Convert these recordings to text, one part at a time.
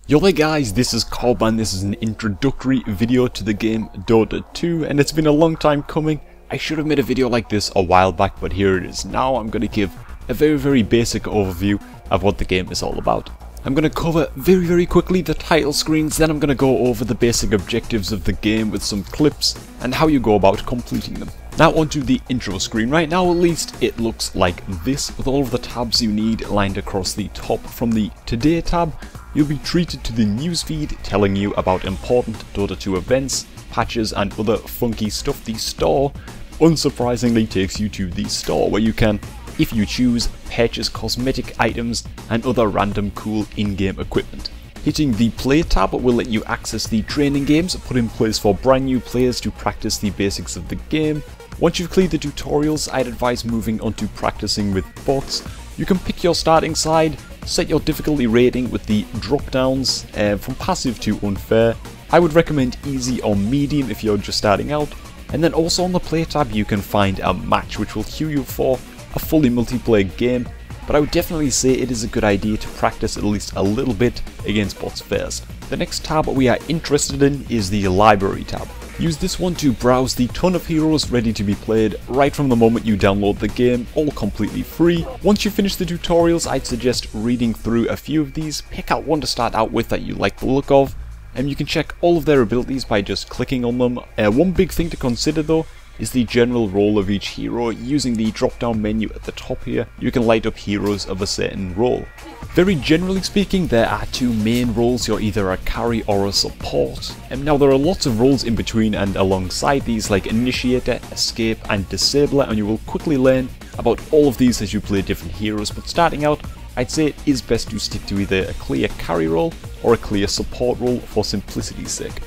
Yo there guys, this is Cobb and this is an introductory video to the game Dota 2, and it's been a long time coming. I should have made a video like this a while back, but here it is now. I'm going to give a very basic overview of what the game is all about. I'm going to cover very quickly the title screens, then I'm going to go over the basic objectives of the game with some clips and how you go about completing them. Now onto the intro screen. Right now at least it looks like this, with all of the tabs you need lined across the top. From the Today tab, you'll be treated to the newsfeed telling you about important Dota 2 events, patches and other funky stuff. The store, unsurprisingly, takes you to the store where you can, if you choose, purchase cosmetic items and other random cool in-game equipment. Hitting the Play tab will let you access the training games put in place for brand new players to practice the basics of the game. Once you've cleared the tutorials, I'd advise moving on to practicing with bots. You can pick your starting side, set your difficulty rating with the drop downs from passive to unfair. I would recommend easy or medium if you're just starting out. And then also on the Play tab you can find a match which will queue you for a fully multiplayer game, but I would definitely say it is a good idea to practice at least a little bit against bots first. The next tab we are interested in is the Library tab. Use this one to browse the ton of heroes ready to be played right from the moment you download the game, all completely free. Once you finish the tutorials, I'd suggest reading through a few of these, pick out one to start out with that you like the look of, and you can check all of their abilities by just clicking on them. One big thing to consider though is the general role of each hero. Using the drop down menu at the top here, you can light up heroes of a certain role. Very generally speaking, there are two main roles. You're either a carry or a support. And now there are lots of roles in between and alongside these, like Initiator, Escape and Disabler, and you will quickly learn about all of these as you play different heroes. But starting out, I'd say it is best to stick to either a clear carry role or a clear support role for simplicity's sake.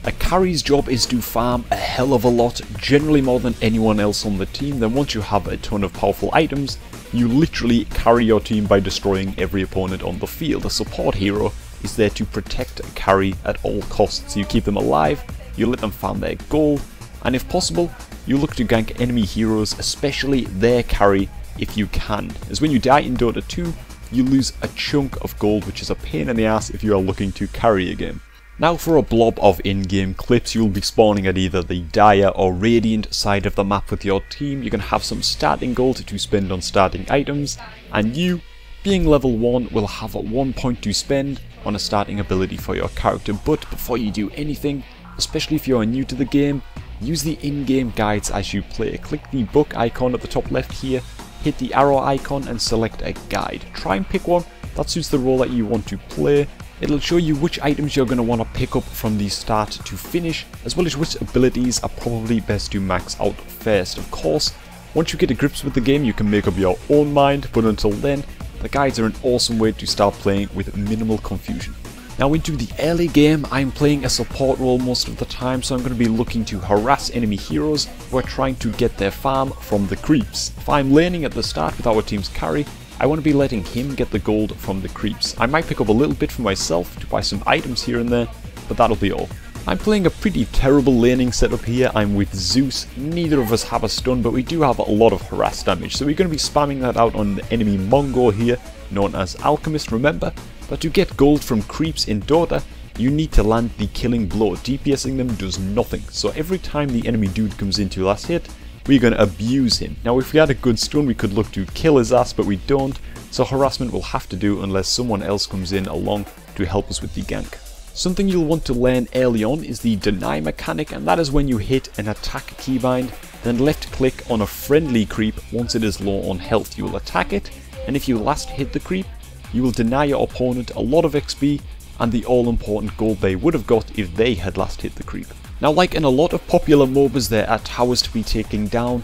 A carry's job is to farm a hell of a lot, generally more than anyone else on the team. Then once you have a ton of powerful items, you literally carry your team by destroying every opponent on the field. A support hero is there to protect a carry at all costs. You keep them alive, you let them farm their gold, and if possible, you look to gank enemy heroes, especially their carry if you can, as when you die in Dota 2, you lose a chunk of gold, which is a pain in the ass if you are looking to carry a game. Now for a blob of in-game clips, you'll be spawning at either the Dire or Radiant side of the map with your team. You can have some starting gold to spend on starting items, and you, being level 1, will have 1 point to spend on a starting ability for your character. But before you do anything, especially if you are new to the game, use the in-game guides as you play. Click the book icon at the top left here, hit the arrow icon and select a guide. Try and pick one that suits the role that you want to play. It'll show you which items you're going to want to pick up from the start to finish, as well as which abilities are probably best to max out first. Of course, once you get to grips with the game, you can make up your own mind, but until then, the guides are an awesome way to start playing with minimal confusion. Now into the early game, I'm playing a support role most of the time, so I'm going to be looking to harass enemy heroes who are trying to get their farm from the creeps. If I'm laning at the start with our team's carry, I want to be letting him get the gold from the creeps. I might pick up a little bit for myself to buy some items here and there, but that'll be all. I'm playing a pretty terrible laning setup here. I'm with Zeus. Neither of us have a stun, but we do have a lot of harass damage, so we're going to be spamming that out on the enemy Mongo here, known as Alchemist. Remember that to get gold from creeps in Dota, you need to land the killing blow. DPSing them does nothing, so every time the enemy dude comes into last hit, we're going to abuse him. Now if we had a good stun, we could look to kill his ass, but we don't, so harassment will have to do unless someone else comes in along to help us with the gank. Something you'll want to learn early on is the deny mechanic, and that is when you hit an attack keybind, then left click on a friendly creep once it is low on health. You will attack it, and if you last hit the creep, you will deny your opponent a lot of XP and the all important gold they would have got if they had last hit the creep. Now like in a lot of popular MOBAs, there are towers to be taken down,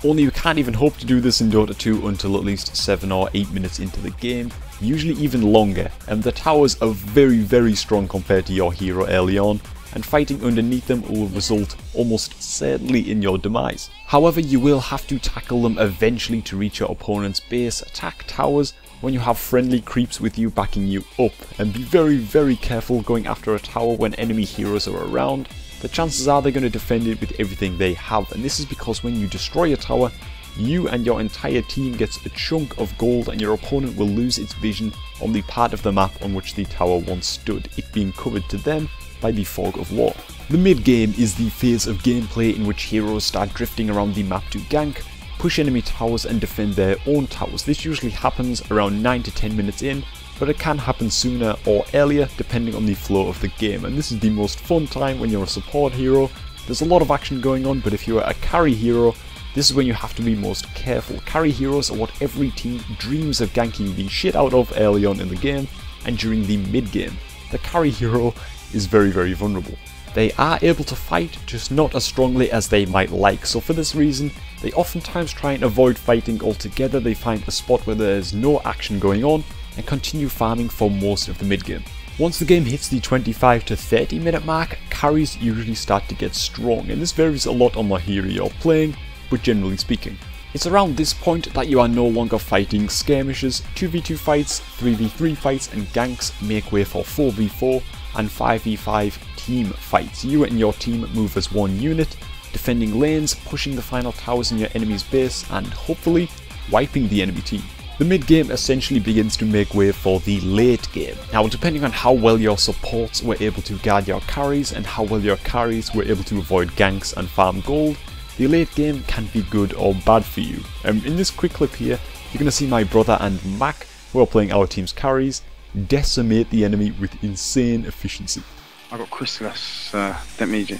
only you can't even hope to do this in Dota 2 until at least 7 or 8 minutes into the game, usually even longer, and the towers are very strong compared to your hero early on, and fighting underneath them will result almost certainly in your demise. However, you will have to tackle them eventually to reach your opponent's base. Attack towers when you have friendly creeps with you backing you up, and be very careful going after a tower when enemy heroes are around. The chances are they're going to defend it with everything they have, and this is because when you destroy a tower, you and your entire team gets a chunk of gold, and your opponent will lose its vision on the part of the map on which the tower once stood, it being covered to them by the fog of war. The mid game is the phase of gameplay in which heroes start drifting around the map to gank, push enemy towers and defend their own towers. This usually happens around 9 to 10 minutes in, but it can happen sooner or earlier depending on the flow of the game, and this is the most fun time when you're a support hero. There's a lot of action going on, but if you're a carry hero, this is when you have to be most careful. Carry heroes are what every team dreams of ganking the shit out of early on in the game and during the mid game. The carry hero is very vulnerable. They are able to fight, just not as strongly as they might like, so for this reason they oftentimes try and avoid fighting altogether. They find a spot where there's no action going on and continue farming for most of the mid game. Once the game hits the 25 to 30 minute mark, carries usually start to get strong, and this varies a lot on the hero you're playing, but generally speaking. It's around this point that you are no longer fighting skirmishes. 2v2 fights, 3v3 fights and ganks make way for 4v4 and 5v5 team fights. You and your team move as one unit, defending lanes, pushing the final towers in your enemy's base and hopefully wiping the enemy team. The mid game essentially begins to make way for the late game. Now, depending on how well your supports were able to guard your carries and how well your carries were able to avoid ganks and farm gold, the late game can be good or bad for you. In this quick clip here, you're going to see my brother and Mac, who are playing our team's carries, decimate the enemy with insane efficiency. I got Chrysalis, don't need you.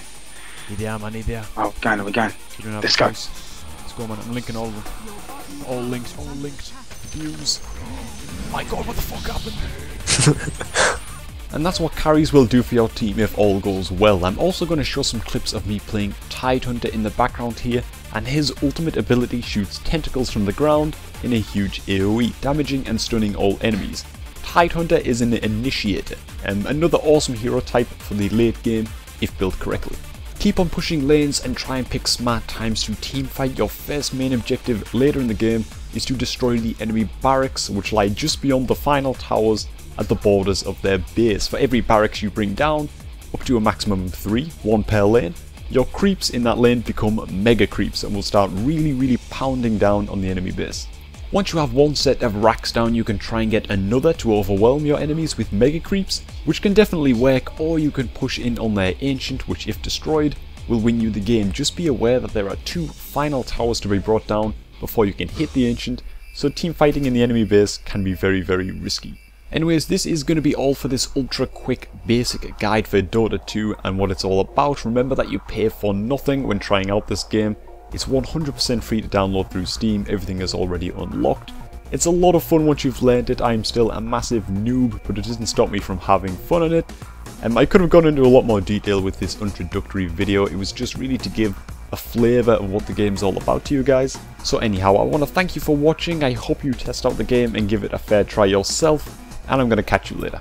Idea, man, idea. Oh, we're going. Let's go. Let's go, man. I'm linking all of them. All linked. Views. My god, what the fuck happened? And that's what carries will do for your team if all goes well. I'm also going to show some clips of me playing Tidehunter in the background here, and his ultimate ability shoots tentacles from the ground in a huge AoE, damaging and stunning all enemies. Tidehunter is an initiator, another awesome hero type for the late game if built correctly. Keep on pushing lanes and try and pick smart times to teamfight. Your first main objective later in the game is to destroy the enemy barracks, which lie just beyond the final towers at the borders of their base. For every barracks you bring down, up to a maximum of 3, 1 per lane, your creeps in that lane become mega creeps and will start really pounding down on the enemy base. Once you have one set of racks down, you can try and get another to overwhelm your enemies with mega creeps, which can definitely work, or you can push in on their ancient, which if destroyed will win you the game. Just be aware that there are 2 final towers to be brought down before you can hit the ancient, so team fighting in the enemy base can be very risky. Anyways, this is going to be all for this ultra quick basic guide for Dota 2 and what it's all about. Remember that you pay for nothing when trying out this game. It's 100% free to download through Steam, everything is already unlocked. It's a lot of fun once you've learned it. I'm still a massive noob, but it doesn't stop me from having fun on it. I could have gone into a lot more detail with this introductory video. It was just really to give a flavour of what the game's all about to you guys. So anyhow, I want to thank you for watching. I hope you test out the game and give it a fair try yourself, and I'm going to catch you later.